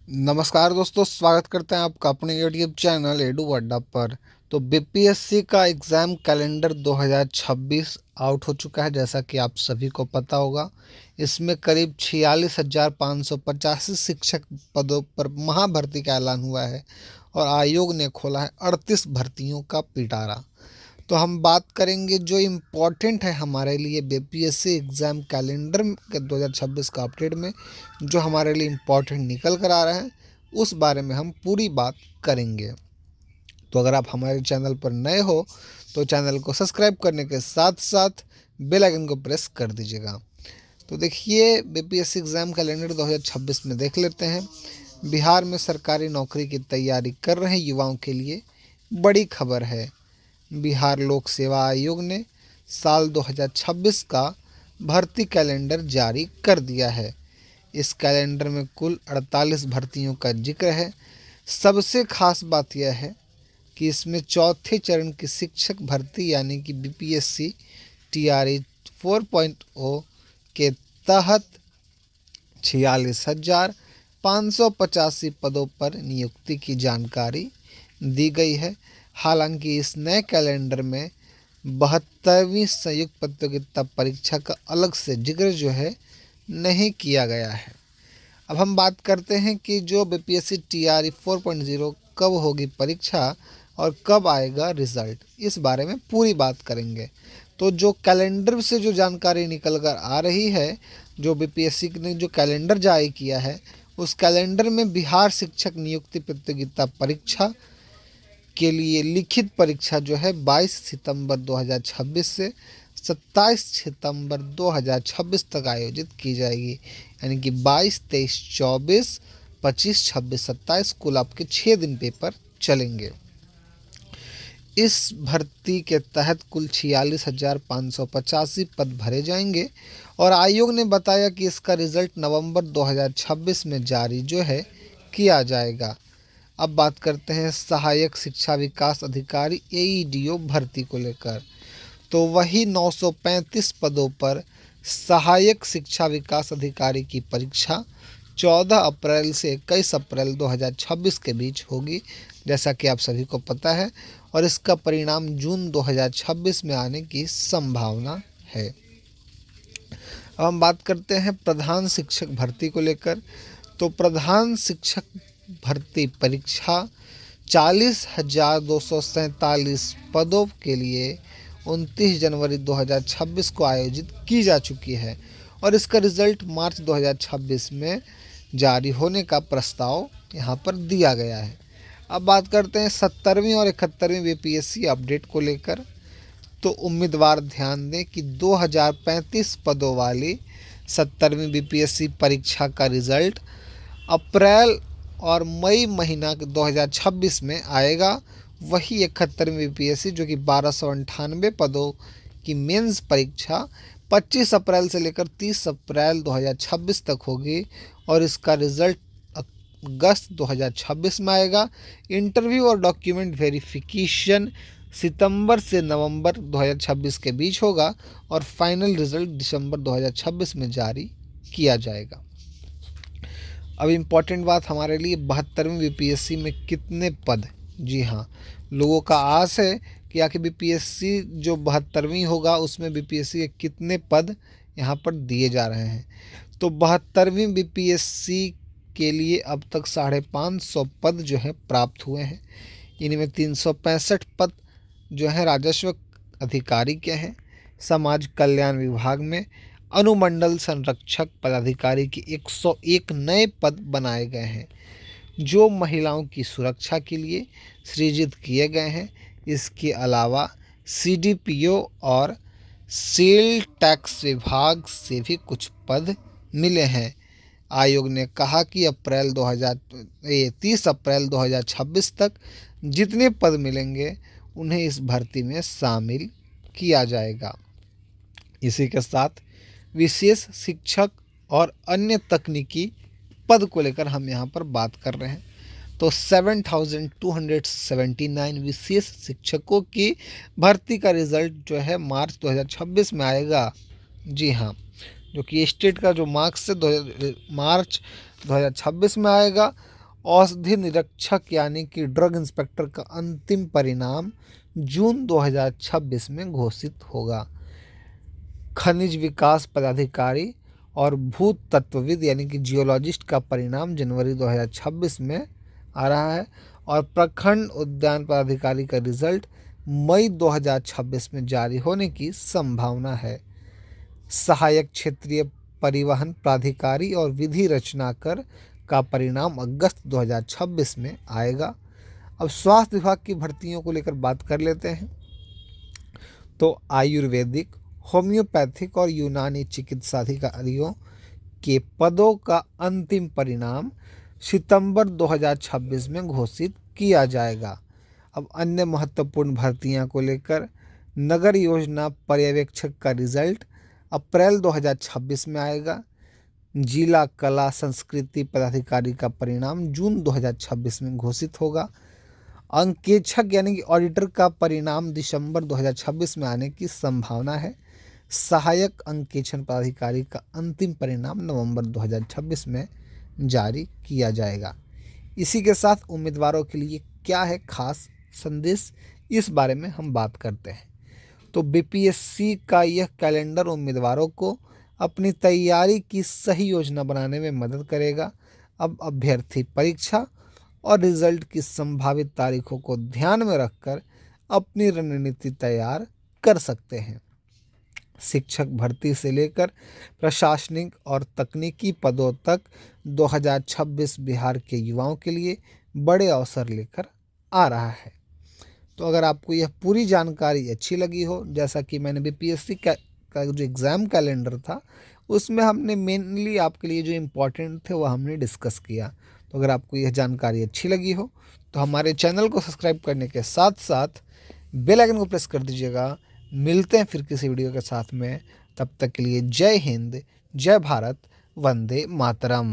नमस्कार दोस्तों, स्वागत करते हैं आपका अपने यूट्यूब चैनल एडू अड्डा पर। तो बीपीएससी का एग्ज़ाम कैलेंडर 2026 आउट हो चुका है, जैसा कि आप सभी को पता होगा। इसमें करीब 46,585 शिक्षक पदों पर महाभर्ती का ऐलान हुआ है और आयोग ने खोला है 38 भर्तियों का पिटारा। तो हम बात करेंगे जो इम्पोर्टेंट है हमारे लिए बीपीएससी एग्ज़ाम कैलेंडर के 2026 का अपडेट में, जो हमारे लिए इम्पोर्टेंट निकल कर आ रहा है, उस बारे में हम पूरी बात करेंगे। तो अगर आप हमारे चैनल पर नए हो तो चैनल को सब्सक्राइब करने के साथ साथ बेल आइकन को प्रेस कर दीजिएगा। तो देखिए, बीपीएससी एग्ज़ाम कैलेंडर 2026 में देख लेते हैं। बिहार में सरकारी नौकरी की तैयारी कर रहे युवाओं के लिए बड़ी खबर है। बिहार लोक सेवा आयोग ने साल 2026 का भर्ती कैलेंडर जारी कर दिया है। इस कैलेंडर में कुल 48 भर्तियों का जिक्र है। सबसे खास बात यह है कि इसमें चौथे चरण की शिक्षक भर्ती यानी कि बीपीएससी टीआरई 4.0 के तहत 46,585 पदों पर नियुक्ति की जानकारी दी गई है। हालांकि इस नए कैलेंडर में 72वीं संयुक्त प्रतियोगिता परीक्षा का अलग से जिक्र जो है नहीं किया गया है। अब हम बात करते हैं कि जो बीपीएससी टीआरई 4.0 कब होगी परीक्षा और कब आएगा रिज़ल्ट, इस बारे में पूरी बात करेंगे। तो जो कैलेंडर से जो जानकारी निकल कर आ रही है, जो बीपीएससी ने जो कैलेंडर जारी किया है, उस कैलेंडर में बिहार शिक्षक नियुक्ति प्रतियोगिता परीक्षा के लिए लिखित परीक्षा जो है 22 सितंबर 2026 से 27 सितंबर 2026 तक आयोजित की जाएगी। यानी कि 22, 23, 24, 25, 26, 27 कुल आपके 6 दिन पेपर चलेंगे। इस भर्ती के तहत कुल 46,585 पद भरे जाएंगे और आयोग ने बताया कि इसका रिज़ल्ट नवंबर 2026 में जारी जो है किया जाएगा। अब बात करते हैं सहायक शिक्षा विकास अधिकारी एईडीओ भर्ती को लेकर। तो वही 935 पदों पर सहायक शिक्षा विकास अधिकारी की परीक्षा 14 अप्रैल से 21 अप्रैल 2026 के बीच होगी, जैसा कि आप सभी को पता है, और इसका परिणाम जून 2026 में आने की संभावना है। अब हम बात करते हैं प्रधान शिक्षक भर्ती को लेकर। तो प्रधान शिक्षक भर्ती परीक्षा 40,247 पदों के लिए 29 जनवरी 2026 को आयोजित की जा चुकी है और इसका रिज़ल्ट मार्च 2026 में जारी होने का प्रस्ताव यहाँ पर दिया गया है। अब बात करते हैं 70वीं और 71वीं बीपीएससी अपडेट को लेकर। तो उम्मीदवार ध्यान दें कि 2035 पदों वाली 70वीं बीपीएससी परीक्षा का रिज़ल्ट अप्रैल और मई महीना 2026 में आएगा। वही 71वीं बीपीएससी जो कि 1298 पदों की मेंस परीक्षा 25 अप्रैल से लेकर 30 अप्रैल 2026 तक होगी और इसका रिज़ल्ट अगस्त 2026 में आएगा। इंटरव्यू और डॉक्यूमेंट वेरिफिकेशन सितंबर से नवंबर 2026 के बीच होगा और फाइनल रिज़ल्ट दिसंबर 2026 में जारी किया जाएगा। अब इम्पॉर्टेंट बात हमारे लिए 72वीं बीपीएससी में कितने पद। जी हाँ, लोगों का आस है कि आखिर बीपीएससी जो 72वीं होगा उसमें बीपीएससी के कितने पद यहाँ पर दिए जा रहे हैं। तो 72वीं बीपीएससी के लिए अब तक 550 पद जो हैं प्राप्त हुए हैं। इनमें 365 पद जो हैं राजस्व अधिकारी के हैं। समाज कल्याण विभाग में अनुमंडल संरक्षक पदाधिकारी के 101 नए पद बनाए गए हैं जो महिलाओं की सुरक्षा के लिए सृजित किए गए हैं। इसके अलावा सीडीपीओ और सेल टैक्स विभाग से भी कुछ पद मिले हैं। आयोग ने कहा कि 30 अप्रैल 2026 तक जितने पद मिलेंगे उन्हें इस भर्ती में शामिल किया जाएगा। इसी के साथ विशेष शिक्षक और अन्य तकनीकी पद को लेकर हम यहाँ पर बात कर रहे हैं। तो 7,279 विशेष शिक्षकों की भर्ती का रिज़ल्ट जो है मार्च 2026 में आएगा। जी हाँ, जो कि स्टेट का जो मार्क्स से मार्च 2026 में आएगा औषधि निरीक्षक यानी कि ड्रग इंस्पेक्टर का अंतिम परिणाम जून 2026 में घोषित होगा। खनिज विकास पदाधिकारी और भूतत्वविद यानी कि जियोलॉजिस्ट का परिणाम जनवरी 2026 में आ रहा है और प्रखंड उद्यान पदाधिकारी का रिजल्ट मई 2026 में जारी होने की संभावना है। सहायक क्षेत्रीय परिवहन प्राधिकारी और विधि रचनाकर का परिणाम अगस्त 2026 में आएगा। अब स्वास्थ्य विभाग की भर्तियों को लेकर बात कर लेते हैं। तो आयुर्वेदिक, होम्योपैथिक और यूनानी चिकित्सा अधिकारियों के पदों का अंतिम परिणाम सितंबर 2026 में घोषित किया जाएगा। अब अन्य महत्वपूर्ण भर्तियां को लेकर नगर योजना पर्यवेक्षक का रिजल्ट अप्रैल 2026 में आएगा। जिला कला संस्कृति पदाधिकारी का परिणाम जून 2026 में घोषित होगा। अंकेक्षक यानी कि ऑडिटर का परिणाम दिसंबर 2026 में आने की संभावना है। सहायक अंकेक्षण पदाधिकारी का अंतिम परिणाम नवंबर 2026 में जारी किया जाएगा। इसी के साथ उम्मीदवारों के लिए क्या है खास संदेश, इस बारे में हम बात करते हैं। तो बीपीएससी का यह कैलेंडर उम्मीदवारों को अपनी तैयारी की सही योजना बनाने में मदद करेगा। अब अभ्यर्थी परीक्षा और रिजल्ट की संभावित तारीखों को ध्यान में रखकर अपनी रणनीति तैयार कर सकते हैं। शिक्षक भर्ती से लेकर प्रशासनिक और तकनीकी पदों तक 2026 बिहार के युवाओं के लिए बड़े अवसर लेकर आ रहा है। तो अगर आपको यह पूरी जानकारी अच्छी लगी हो, जैसा कि मैंने बीपीएससी का जो एग्ज़ाम कैलेंडर था उसमें हमने मेनली आपके लिए जो इम्पोर्टेंट थे वह हमने डिस्कस किया। तो अगर आपको यह जानकारी अच्छी लगी हो तो हमारे चैनल को सब्सक्राइब करने के साथ साथ बेल आइकन को प्रेस कर दीजिएगा। मिलते हैं फिर किसी वीडियो के साथ में, तब तक के लिए जय हिंद, जय भारत, वंदे मातरम।